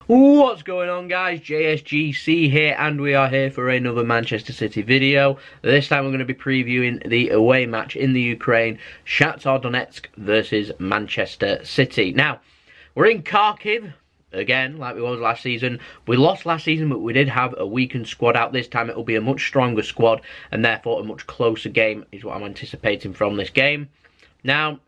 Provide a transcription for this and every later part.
What's going on, guys? JSGC here, and we are here for another Manchester City video. This time we're going to be previewing the away match in the Ukraine, Shakhtar Donetsk versus Manchester City. Now, we're in Kharkiv again, like we was last season. We lost last season, but we did have a weakened squad out. This time it will be a much stronger squad, and therefore a much closer game is what I'm anticipating from this game. Now,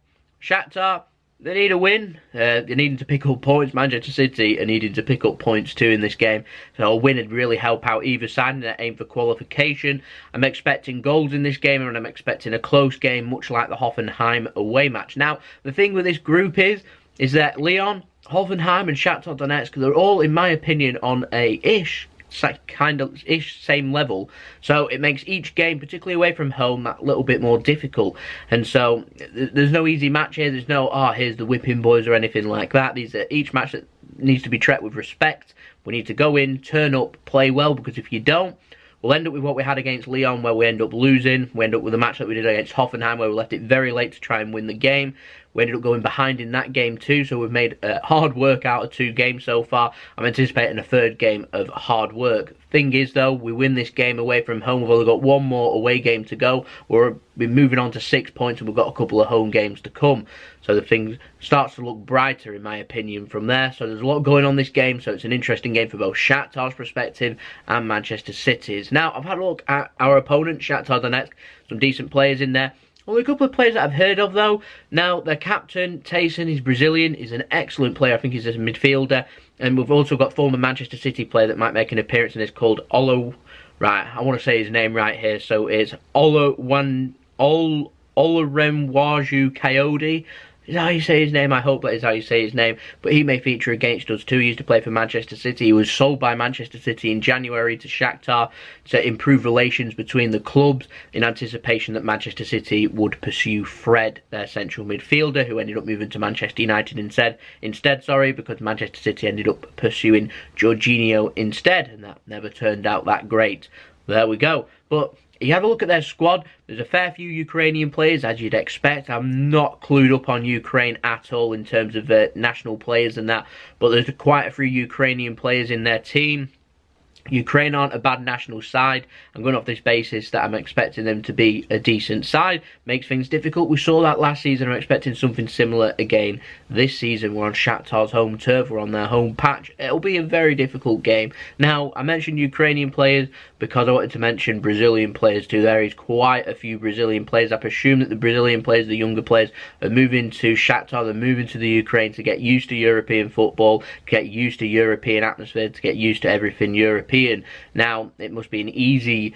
Shakhtar, they need a win. They're needing to pick up points. Manchester City are needing to pick up points too in this game. So a win would really help out either side in their aim for qualification. I'm expecting goals in this game, and I'm expecting a close game, much like the Hoffenheim away match. Now, the thing with this group is that Lyon, Hoffenheim and Shakhtar Donetsk, they're all, in my opinion, on a same level, so it makes each game, particularly away from home, that little bit more difficult. And so there's no easy match here. There's no here's the whipping boys or anything like that. These are each match that needs to be treated with respect. We need to go in, turn up, play well, because if you don't, we'll end up with what we had against Lyon, where we end up losing. We end up with a match that we did against Hoffenheim, where we left it very late to try and win the game. We ended up going behind in that game too, so we've made hard work out of 2 games so far. I'm anticipating a 3rd game of hard work. Thing is, though, we win this game away from home. We've only got 1 more away game to go. We're moving on to 6 points, and we've got a couple of home games to come. So the thing starts to look brighter, in my opinion, from there. So there's a lot going on this game, so it's an interesting game for both Shakhtar's perspective and Manchester City's. Now, I've had a look at our opponent, Shakhtar Donetsk. Some decent players in there. Only a couple of players that I've heard of, though. Now, their captain, Tyson, is Brazilian. He's an excellent player. I think he's a midfielder. And we've also got former Manchester City player that might make an appearance in this called Olo. Right, I want to say his name right here. So it's Olorunwaju Coyote. Is that how you say his name? I hope that is how you say his name. But he may feature against us too. He used to play for Manchester City. He was sold by Manchester City in January to Shakhtar to improve relations between the clubs, in anticipation that Manchester City would pursue Fred, their central midfielder, who ended up moving to Manchester United instead, because Manchester City ended up pursuing Jorginho instead, and that never turned out that great. There we go. But you have a look at their squad. There's a fair few Ukrainian players, as you'd expect. I'm not clued up on Ukraine at all in terms of national players and that, but there's quite a few Ukrainian players in their team. Ukraine aren't a bad national side. I'm going off this basis that I'm expecting them to be a decent side. Makes things difficult. We saw that last season. I'm expecting something similar again this season. We're on Shakhtar's home turf. We're on their home patch. It'll be a very difficult game. Now, I mentioned Ukrainian players because I wanted to mention Brazilian players too. There is quite a few Brazilian players. I presume that the Brazilian players, the younger players, are moving to Shakhtar. They're moving to the Ukraine to get used to European football, get used to European atmosphere, to get used to everything European. Now, it must be an easy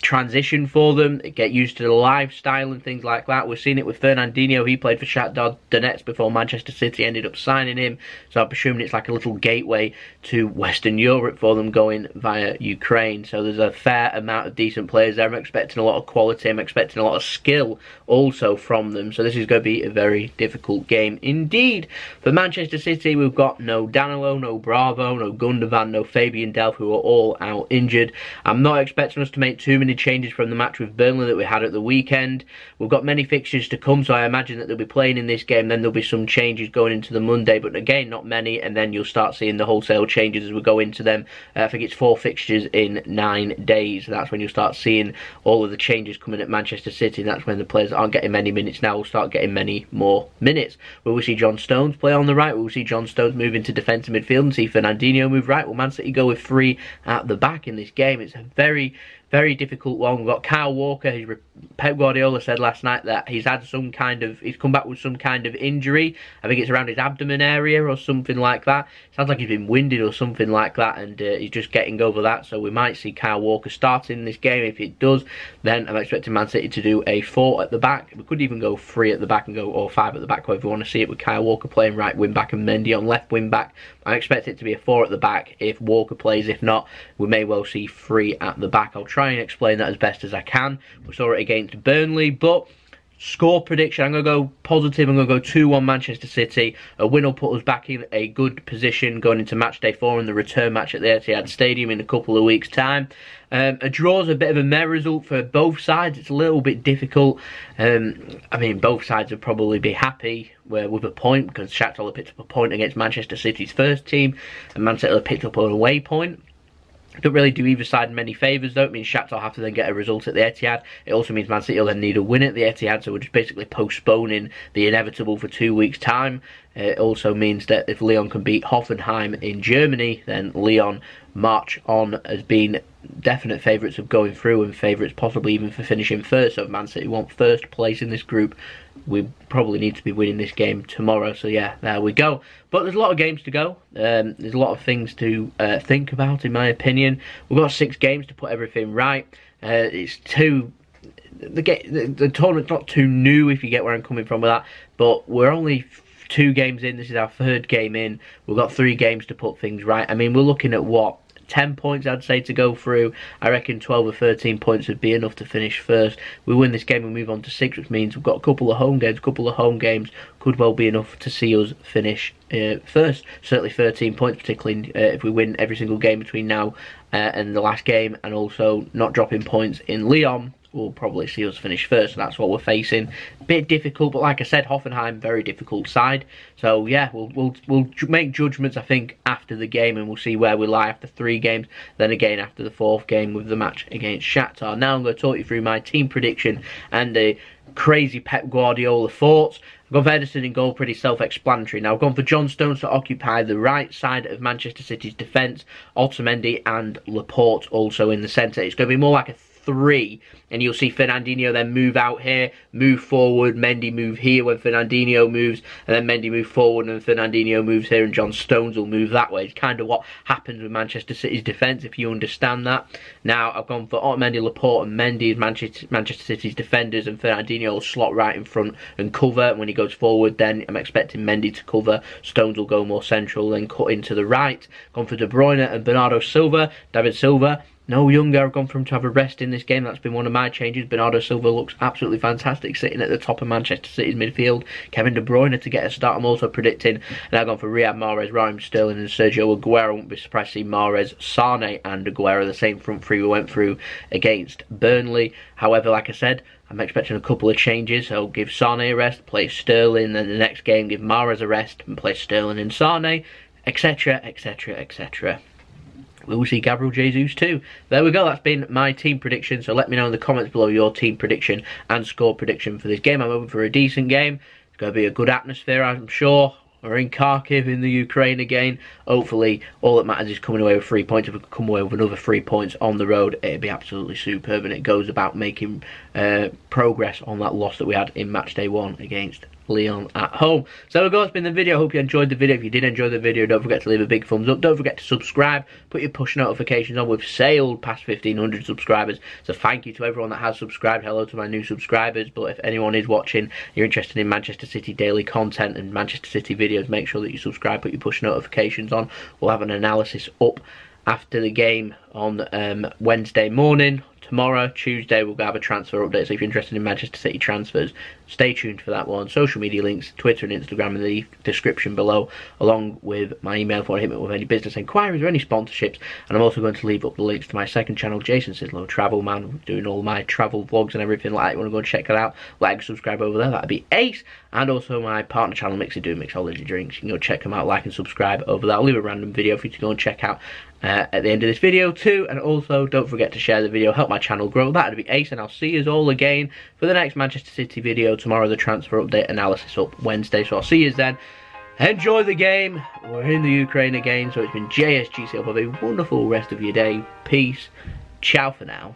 transition for them, get used to the lifestyle and things like that. We've seen it with Fernandinho. He played for Shakhtar Donetsk before Manchester City ended up signing him, so I'm presuming it's like a little gateway to Western Europe for them, going via Ukraine. So there's a fair amount of decent players there. I'm expecting a lot of quality. I'm expecting a lot of skill also from them, so this is going to be a very difficult game indeed. For Manchester City, we've got no Danilo, no Bravo, no Gundogan, no Fabian Delph, who are all out injured. I'm not expecting us to make too many changes from the match with Burnley that we had at the weekend. We've got many fixtures to come, so I imagine that they'll be playing in this game. Then there'll be some changes going into the Monday, but again, not many, and then you'll start seeing the wholesale changes as we go into them. I think it's 4 fixtures in 9 days. That's when you'll start seeing all of the changes coming at Manchester City. That's when the players that aren't getting many minutes now will start getting many more minutes. Will we see John Stones play on the right? Will we see John Stones move into defensive midfield and see Fernandinho move right? Will Man City go with 3 at the back in this game? It's a very difficult one. We've got Kyle Walker. Pep Guardiola said last night that he's come back with some kind of injury. I think it's around his abdomen area or something like that. Sounds like he's been winded or something like that, and he's just getting over that. So we might see Kyle Walker starting this game. If it does, then I'm expecting Man City to do a 4 at the back. We could even go 3 at the back and go, or 5 at the back, whoever we want to see it, with Kyle Walker playing right wing back and Mendy on left wing back. I expect it to be a 4 at the back if Walker plays. If not, we may well see 3 at the back. I'll try and explain that as best as I can. We saw it against Burnley, but Score prediction, I'm going to go positive. I'm going to go 2-1 Manchester City. A win will put us back in a good position going into match day 4 and the return match at the Etihad Stadium in a couple of weeks' time. A draw is a bit of a meh result for both sides. It's a little bit difficult. I mean, both sides would probably be happy with a point, because Shakhtar picked up a point against Manchester City's first team, and Man City picked up an away point. Don't really do either side many favours though. It means Shakhtar have to then get a result at the Etihad. It also means Man City will then need a win at the Etihad, so we're just basically postponing the inevitable for 2 weeks' time. It also means that if Lyon can beat Hoffenheim in Germany, then Lyon march on as being definite favourites of going through, and favourites possibly even for finishing first. So if Man City want first place in this group, we probably need to be winning this game tomorrow. So yeah, there we go. But there's a lot of games to go. There's a lot of things to think about, in my opinion. We've got 6 games to put everything right. It's too... The tournament's not too new, if you get where I'm coming from with that. But we're only 2 games in. This is our 3rd game in. We've got 3 games to put things right. I mean, we're looking at what? 10 points, I'd say, to go through. I reckon 12 or 13 points would be enough to finish first. We win this game and move on to 6, which means we've got a couple of home games. Could well be enough to see us finish first. Certainly 13 points, particularly if we win every single game between now and the last game, and also not dropping points in Lyon, will probably see us finish first. So that's what we're facing. Bit difficult, but like I said, Hoffenheim, very difficult side. So yeah, we'll make judgments, I think, after the game, and we'll see where we lie after 3 games. Then again after the 4th game with the match against Shakhtar. Now I'm going to talk you through my team prediction and the crazy Pep Guardiola thoughts. I've gone for Ederson in goal, pretty self-explanatory. Now I've gone for John Stones to occupy the right side of Manchester City's defence, Otamendi and Laporte also in the centre. It's going to be more like a 3, and you'll see Fernandinho then move out here, move forward, Mendy move here when Fernandinho moves, and then Mendy move forward and Fernandinho moves here, and John Stones will move that way. It's kind of what happens with Manchester City's defence, if you understand that. Now I've gone for Otamendi, Laporte and Mendy as Manchester City's defenders, and Fernandinho will slot right in front and cover. And when he goes forward, then I'm expecting Mendy to cover. Stones will go more central, then cut into the right. Gone for De Bruyne and Bernardo Silva. David Silva, no younger. I've gone for him to have a rest in this game. That's been one of my changes. Bernardo Silva looks absolutely fantastic, sitting at the top of Manchester City's midfield. Kevin De Bruyne to get a start, I'm also predicting. And I've gone for Riyad Mahrez, Raheem Sterling and Sergio Aguero. I won't be surprised to see Mahrez, Sane and Aguero, the same front three we went through against Burnley. However, like I said, I'm expecting a couple of changes. So give Sane a rest, play Sterling, then the next game give Mahrez a rest and play Sterling and Sane, etc, etc, etc. We will see Gabriel Jesus too. There we go, that's been my team prediction. So let me know in the comments below your team prediction and score prediction for this game. I'm hoping for a decent game. It's going to be a good atmosphere, I'm sure. We're in Kharkiv in the Ukraine again. Hopefully all that matters is coming away with 3 points. If we could come away with another 3 points on the road, it'd be absolutely superb. And it goes about making progress on that loss that we had in match day 1 against Lyon at home. So there we go, that's been the video. I hope you enjoyed the video. If you did enjoy the video, don't forget to leave a big thumbs up. Don't forget to subscribe. Put your push notifications on. We've sailed past 1,500 subscribers. So thank you to everyone that has subscribed. Hello to my new subscribers. But if anyone is watching, you're interested in Manchester City daily content and Manchester City videos, make sure that you subscribe. Put your push notifications on. We'll have an analysis up after the game on Wednesday morning. Tomorrow, Tuesday, we'll have a transfer update. So if you're interested in Manchester City transfers, stay tuned for that one. Social media links, Twitter and Instagram in the description below, along with my email if you want to hit me with any business inquiries or any sponsorships. And I'm also going to leave up the links to my second channel, Jason Sislow Travel Man, doing all my travel vlogs and everything like that. You want to go and check it out, like, subscribe over there, that'd be ace. And also my partner channel, Mixy Do Mixology Drinks. You can go check them out, like and subscribe over there. I'll leave a random video for you to go and check out at the end of this video too. And also don't forget to share the video, help my channel grow. That'd be ace, and I'll see you all again for the next Manchester City video tomorrow, the transfer update analysis up Wednesday. So I'll see you then. Enjoy the game. We're in the Ukraine again, so it's been JSGC. Have a wonderful rest of your day. Peace. Ciao for now.